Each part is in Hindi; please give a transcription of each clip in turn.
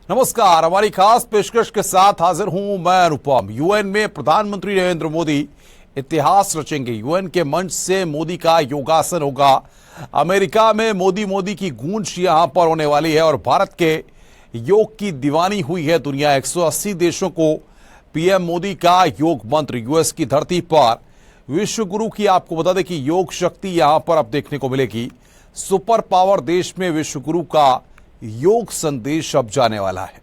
नमस्कार, हमारी खास पेशकश के साथ हाजिर हूं मैं अनुपम। यूएन में प्रधानमंत्री नरेंद्र मोदी इतिहास रचेंगे। यूएन के मंच से मोदी का योगासन होगा। अमेरिका में मोदी की गूंज यहां पर होने वाली है और भारत के योग की दीवानी हुई है दुनिया। 180 देशों को पीएम मोदी का योग मंत्र। यूएस की धरती पर विश्व गुरु की आपको बता दें कि योग शक्ति यहां पर अब देखने को मिलेगी। सुपर पावर देश में विश्व गुरु का योग संदेश अब जाने वाला है।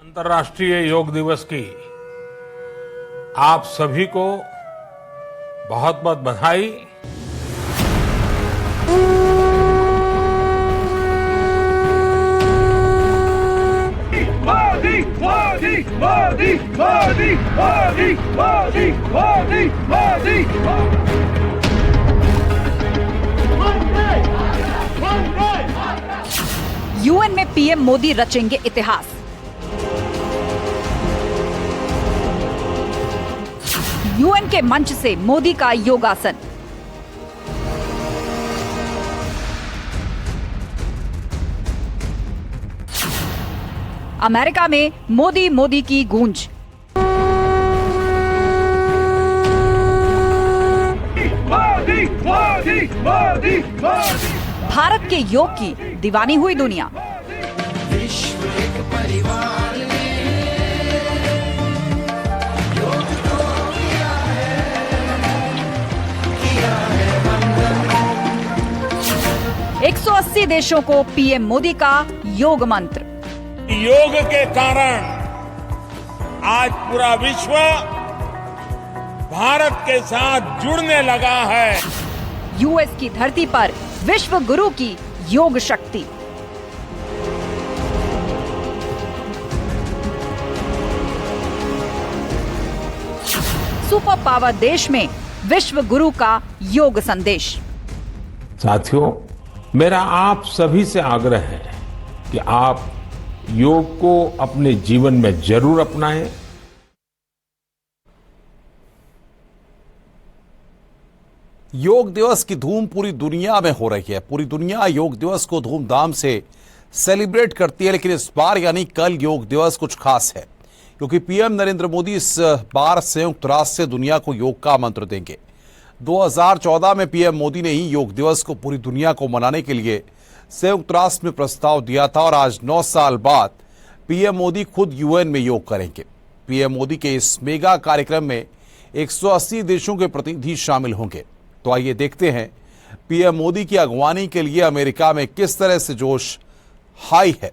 अंतर्राष्ट्रीय योग दिवस की आप सभी को बहुत बहुत बधाई। मोदी मोदी मोदी मोदी मोदी मोदी मोदी मोदी। यूएन में पीएम मोदी रचेंगे इतिहास। यूएन के मंच से मोदी का योगासन। अमेरिका में मोदी की गूंज। मोदी मोदी मोदी मोदी। भारत के योग की दीवानी हुई दुनिया। विश्व एक परिवार ने योग को किया है वंदन। 180 देशों को पीएम मोदी का योग मंत्र। योग के कारण आज पूरा विश्व भारत के साथ जुड़ने लगा है। यूएस की धरती पर विश्व गुरु की योग शक्ति। सुपर पावर देश में विश्व गुरु का योग संदेश। साथियों, मेरा आप सभी से आग्रह है कि आप योग को अपने जीवन में जरूर अपनाएं। योग दिवस की धूम पूरी दुनिया में हो रही है। पूरी दुनिया योग दिवस को धूमधाम से सेलिब्रेट करती है, लेकिन इस बार यानी कल योग दिवस कुछ खास है क्योंकि पीएम नरेंद्र मोदी इस बार संयुक्त राष्ट्र से दुनिया को योग का मंत्र देंगे। 2014 में पीएम मोदी ने ही योग दिवस को पूरी दुनिया को मनाने के लिए संयुक्त राष्ट्र में प्रस्ताव दिया था और आज 9 साल बाद पीएम मोदी खुद यूएन में योग करेंगे। पीएम मोदी के इस मेगा कार्यक्रम में 180 देशों के प्रतिनिधि शामिल होंगे। तो आइए देखते हैं पीएम मोदी की अगवानी के लिए अमेरिका में किस तरह से जोश हाई है।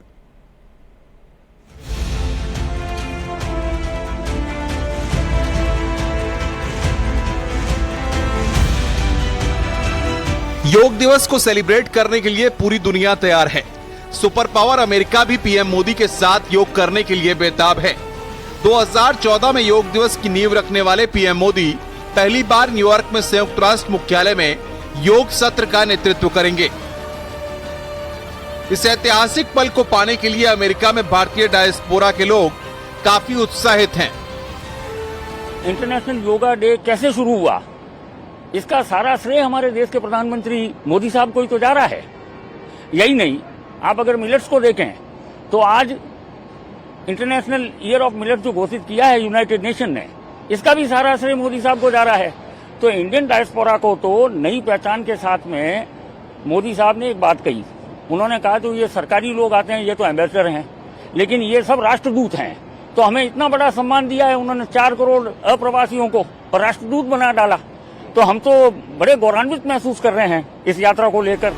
योग दिवस को सेलिब्रेट करने के लिए पूरी दुनिया तैयार है। सुपर पावर अमेरिका भी पीएम मोदी के साथ योग करने के लिए बेताब है। 2014 में योग दिवस की नींव रखने वाले पीएम मोदी पहली बार न्यूयॉर्क में संयुक्त राष्ट्र मुख्यालय में योग सत्र का नेतृत्व करेंगे। इस ऐतिहासिक पल को पाने के लिए अमेरिका में भारतीय डायस्पोरा के लोग काफी उत्साहित हैं। इंटरनेशनल योगा डे कैसे शुरू हुआ, इसका सारा श्रेय हमारे देश के प्रधानमंत्री मोदी साहब को ही तो जा रहा है। यही नहीं, आप अगर मिलेट्स को देखें तो आज इंटरनेशनल ईयर ऑफ मिलेट जो घोषित किया है यूनाइटेड नेशन ने, इसका भी सारा श्रेय मोदी साहब को जा रहा है। तो इंडियन डायस्पोरा को तो नई पहचान के साथ में मोदी साहब ने एक बात कही। उन्होंने कहा तो ये सरकारी लोग आते हैं, ये तो एम्बेसडर हैं, लेकिन ये सब राष्ट्रदूत हैं। तो हमें इतना बड़ा सम्मान दिया है उन्होंने, 4 करोड़ अप्रवासियों को और राष्ट्रदूत बना डाला। तो हम तो बड़े गौरवान्वित महसूस कर रहे हैं इस यात्रा को लेकर।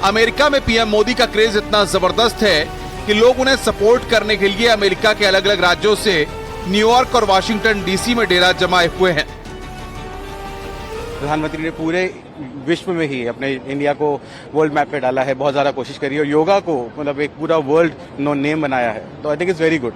अमेरिका में पीएम मोदी का क्रेज इतना जबरदस्त है कि लोग उन्हें सपोर्ट करने के लिए अमेरिका के अलग अलग राज्यों से न्यूयॉर्क और वाशिंगटन डीसी में डेरा जमाए हुए हैं। प्रधानमंत्री ने पूरे विश्व में ही अपने इंडिया को वर्ल्ड मैप पे डाला है, बहुत ज्यादा कोशिश करी है और योगा को मतलब एक पूरा वर्ल्ड नो नेम बनाया है। तो I think it's very good,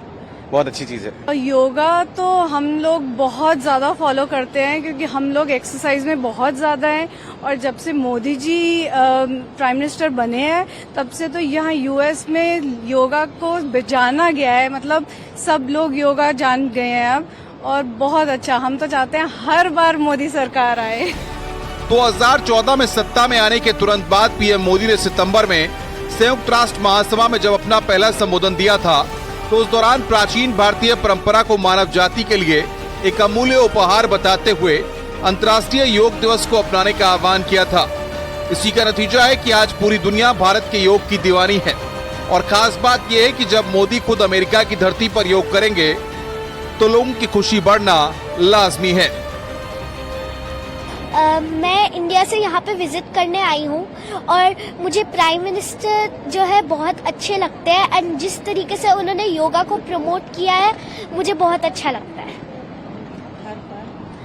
बहुत अच्छी चीज है। योगा तो हम लोग बहुत ज्यादा फॉलो करते हैं क्योंकि हम लोग एक्सरसाइज में बहुत ज्यादा हैं और जब से मोदी जी प्राइम मिनिस्टर बने हैं तब से तो यहाँ यूएस में योगा को जाना गया है। मतलब सब लोग योगा जान गए हैं अब और बहुत अच्छा। हम तो चाहते हैं हर बार मोदी सरकार आए। 2014 में सत्ता में आने के तुरंत बाद पीएम मोदी ने सितंबर में संयुक्त राष्ट्र महासभा में जब अपना पहला संबोधन दिया था तो उस दौरान प्राचीन भारतीय परंपरा को मानव जाति के लिए एक अमूल्य उपहार बताते हुए अंतर्राष्ट्रीय योग दिवस को अपनाने का आह्वान किया था। इसी का नतीजा है कि आज पूरी दुनिया भारत के योग की दीवानी है और खास बात यह है कि जब मोदी खुद अमेरिका की धरती पर योग करेंगे तो लोगों की खुशी बढ़ना लाजमी है। मैं इंडिया से यहाँ पे विजिट करने आई हूँ और मुझे प्राइम मिनिस्टर जो है बहुत अच्छे लगते हैं एंड जिस तरीके से उन्होंने योगा को प्रमोट किया है मुझे बहुत अच्छा लगता है।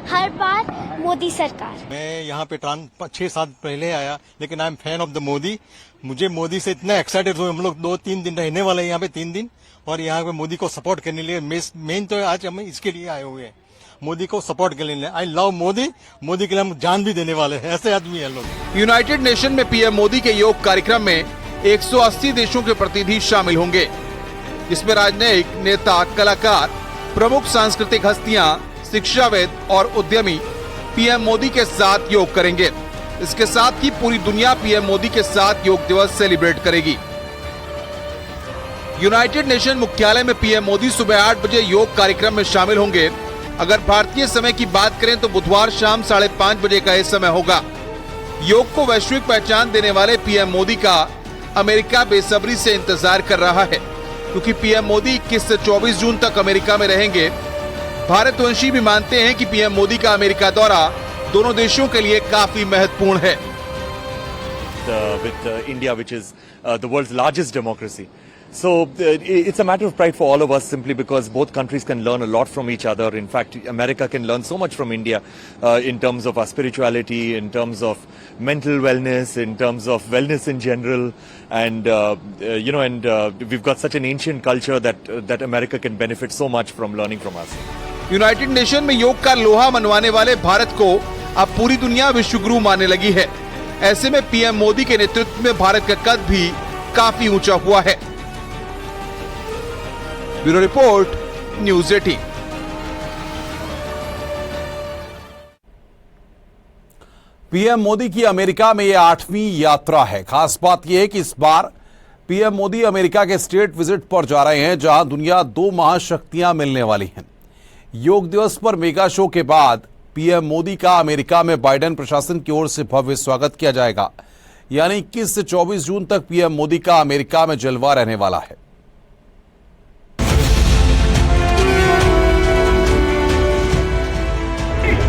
हर बार मोदी सरकार। मैं यहाँ पे 6-7 पहले आया, लेकिन I am fan of the Modi. मुझे मोदी से इतना एक्साइटेड हुए, हम लोग 2-3 दिन रहने वाले हैं यहाँ पे, 3 दिन, और यहाँ पे मोदी को सपोर्ट करने लिए मेन तो आज हम इसके लिए आए हुए हैं, मोदी को सपोर्ट करने लिए। आई लव मोदी, मोदी के लिए हम जान भी देने वाले हैं, ऐसे आदमी है लोग। यूनाइटेड नेशन में पीएम मोदी के योग कार्यक्रम में 180 देशों के प्रतिनिधि शामिल होंगे, जिसमें राजनयिक नेता, कलाकार, प्रमुख सांस्कृतिक हस्तियां, शिक्षाविद और उद्यमी पीएम मोदी के साथ योग करेंगे। इसके साथ ही पूरी दुनिया पीएम मोदी के साथ योग दिवस सेलिब्रेट करेगी। यूनाइटेड नेशन मुख्यालय में पीएम मोदी सुबह 8 बजे योग कार्यक्रम में शामिल होंगे। अगर भारतीय समय की बात करें तो बुधवार शाम 5:30 बजे का यह समय होगा। योग को वैश्विक पहचान देने वाले पीएम मोदी का अमेरिका बेसब्री से इंतजार कर रहा है, क्योंकि पीएम मोदी 21 से 24 जून तक अमेरिका में रहेंगे। भारतवंशी भी मानते हैं कि पीएम मोदी का अमेरिका दौरा दोनों देशों के लिए काफी महत्वपूर्ण है। With India, which is the world's largest democracy. So it's a matter of pride for all of us, simply because both countries can learn a lot from each other. In fact, America can learn so much from India in terms of our spirituality, in terms of mental wellness, in terms of wellness in general, and we've got such an ancient culture that America can benefit so much from learning from us. United nation में योग का लोहा मनवाने वाले भारत को अब पूरी दुनिया विश्वगुरु मानने लगी है। ऐसे में पीएम मोदी के नेतृत्व में भारत का कद भी काफी ऊंचा हुआ है। Bureau report, news 18। PM Modi की अमेरिका में यह 8वीं यात्रा है। खास बात यह है कि इस बार पीएम मोदी अमेरिका के स्टेट विजिट पर जा रहे हैं, जहां दुनिया 2 महाशक्तियां मिलने वाली हैं। योग दिवस पर मेगा शो के बाद पीएम मोदी का अमेरिका में बाइडेन प्रशासन की ओर से भव्य स्वागत किया जाएगा। यानी 21 से 24 जून तक पीएम मोदी का अमेरिका में जलवा रहने वाला है।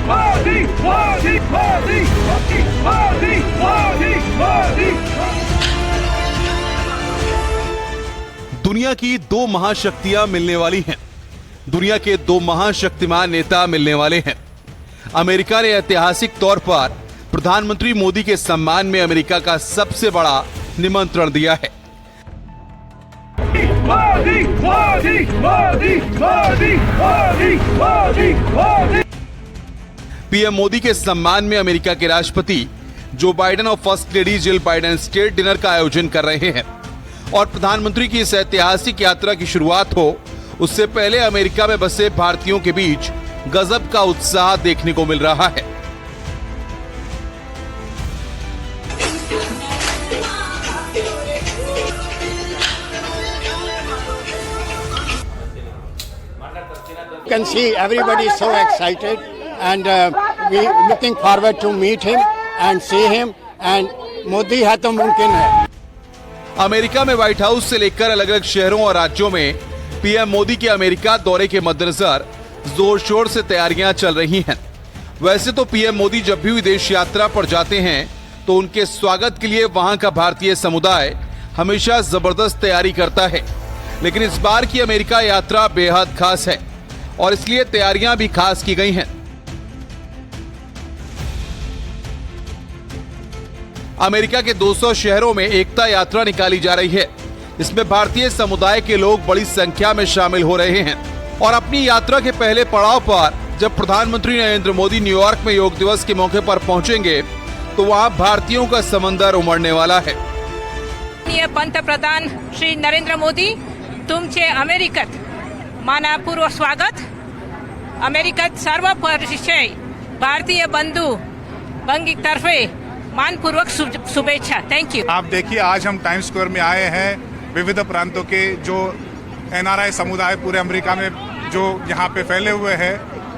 मोदी मोदी मोदी मोदी मोदी मोदी। दुनिया की 2 महाशक्तियां मिलने वाली हैं। दुनिया के 2 महाशक्तिमान नेता मिलने वाले हैं। अमेरिका ने ऐतिहासिक तौर पर प्रधानमंत्री मोदी के सम्मान में अमेरिका का सबसे बड़ा निमंत्रण दिया है। मोदी मोदी मोदी मोदी मोदी मोदी मोदी। पीएम मोदी के सम्मान में अमेरिका के राष्ट्रपति जो बाइडेन और first lady Jill Biden state dinner का आयोजन कर रहे हैं। और प्रधानमंत्री की इस ऐतिहासिक यात्रा की शुरुआत हो उससे पहले अमेरिका में बसे भारतीयों के बीच गजब का उत्साह देखने को मिल रहा है। You can see everybody is so excited and we looking forward to meet him and see him and Modi है तो मुमकिन है। अमेरिका में व्हाइट हाउस से लेकर अलग अलग शहरों और राज्यों में पीएम मोदी के अमेरिका दौरे के मद्देनजर जोर शोर से तैयारियां चल रही हैं। वैसे तो पीएम मोदी जब भी विदेश यात्रा पर जाते हैं तो उनके स्वागत के लिए वहां का भारतीय समुदाय हमेशा जबरदस्त तैयारी करता है, लेकिन इस बार की अमेरिका यात्रा बेहद खास है और इसलिए तैयारियां भी खास की गई हैं। अमेरिका के 200 शहरों में एकता यात्रा निकाली जा रही है। इसमें भारतीय समुदाय के लोग बड़ी संख्या में शामिल हो रहे हैं और अपनी यात्रा के पहले पड़ाव पर जब प्रधानमंत्री नरेंद्र मोदी न्यूयॉर्क में योग दिवस के मौके पर पहुंचेंगे तो वहां भारतीयों का समंदर उमड़ने वाला है। पंतप्रधान श्री नरेंद्र मोदी, तुमचे अमेरिकेत मानपूर्वक स्वागत। अमेरिकेत सर्व परिचय भारतीय बंधू भंगीतर्फे मानपूर्वक शुभेच्छा। Thank you. आप देखिए, आज हम टाइम्स स्क्वायर में आए हैं। विविध प्रांतों के जो NRI समुदाय पूरे अमेरिका में जो यहाँ पे फैले हुए हैं,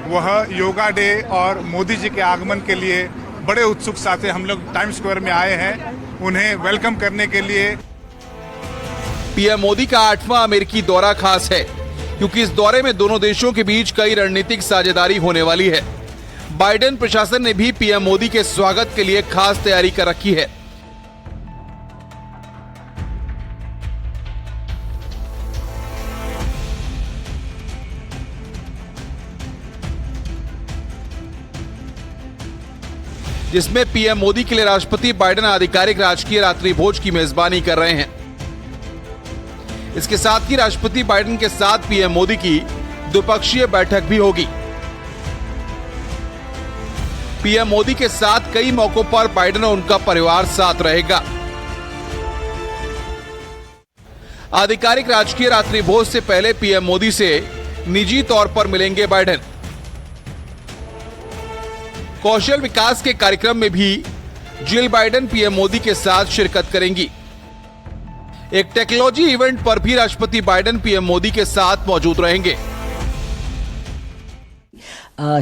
वह योगा डे और मोदी जी के आगमन के लिए बड़े उत्सुकता से हम लोग टाइम्स स्क्वायर में आए हैं उन्हें वेलकम करने के लिए। पीएम मोदी का 8वां अमेरिकी दौरा खास है क्योंकि इस दौरे में दोनों देशों के बीच कई रणनीतिक साझेदारी होने वाली है। बाइडेन प्रशासन ने भी पीएम मोदी के स्वागत के लिए खास तैयारी कर रखी है। जिसमें पीएम मोदी के लिए राष्ट्रपति बाइडेन आधिकारिक राजकीय रात्रि भोज की मेजबानी कर रहे हैं। इसके साथ ही राष्ट्रपति बाइडेन के साथ पीएम मोदी की द्विपक्षीय बैठक भी होगी। पीएम मोदी के साथ कई मौकों पर बाइडेन और उनका परिवार साथ रहेगा। आधिकारिक राजकीय रात्रि भोज से पहले पीएम मोदी से निजी तौर पर मिलेंगे बाइडेन। कौशल विकास के कार्यक्रम में भी जिल बाइडेन पीएम मोदी के साथ शिरकत करेंगी। एक टेक्नोलॉजी इवेंट पर भी राष्ट्रपति बाइडेन पीएम मोदी के साथ मौजूद रहेंगे।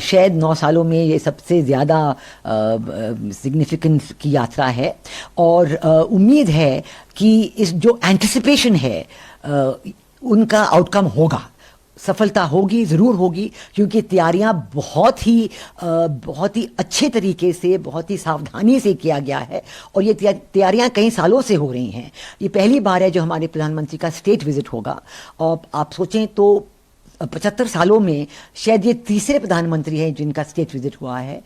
शायद 9 सालों में ये सबसे ज़्यादा सिग्निफिकेंस की यात्रा है और उम्मीद है कि इस जो एंटिसिपेशन है उनका आउटकम होगा, सफलता होगी, ज़रूर होगी, क्योंकि तैयारियां बहुत ही अच्छे तरीके से, बहुत ही सावधानी से किया गया है और ये तैयारियां कई सालों से हो रही हैं। ये पहली बार है जो हमारे प्रधानमंत्री का स्टेट विजिट होगा और आप सोचें तो 75 सालों में शायद ये तीसरे प्रधानमंत्री हैं जिनका स्टेट विजिट हुआ है।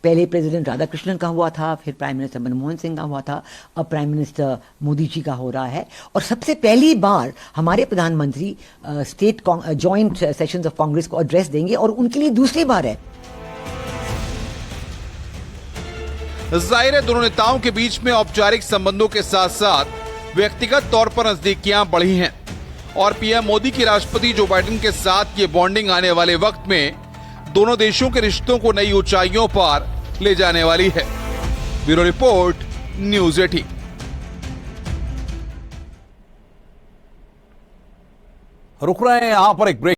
पहले प्रेसिडेंट राधाकृष्णन का हुआ था, फिर प्राइम मिनिस्टर मनमोहन सिंह का हुआ था, अब प्राइम मिनिस्टर मोदी जी का हो रहा है और सबसे पहली बार हमारे प्रधानमंत्री state joint sessions of Congress को एड्रेस देंगे और उनके लिए दूसरी बार है। जाहिर है दोनों नेताओं के बीच में औपचारिक संबंधों के साथ साथ व्यक्तिगत तौर पर नजदीकियां बढ़ी हैं और पीएम मोदी की राष्ट्रपति जो बाइडेन के साथ ये बॉन्डिंग आने वाले वक्त में दोनों देशों के रिश्तों को नई ऊंचाइयों पर ले जाने वाली है। Bureau report, news 18। रुक रहे हैं यहां पर एक ब्रेक।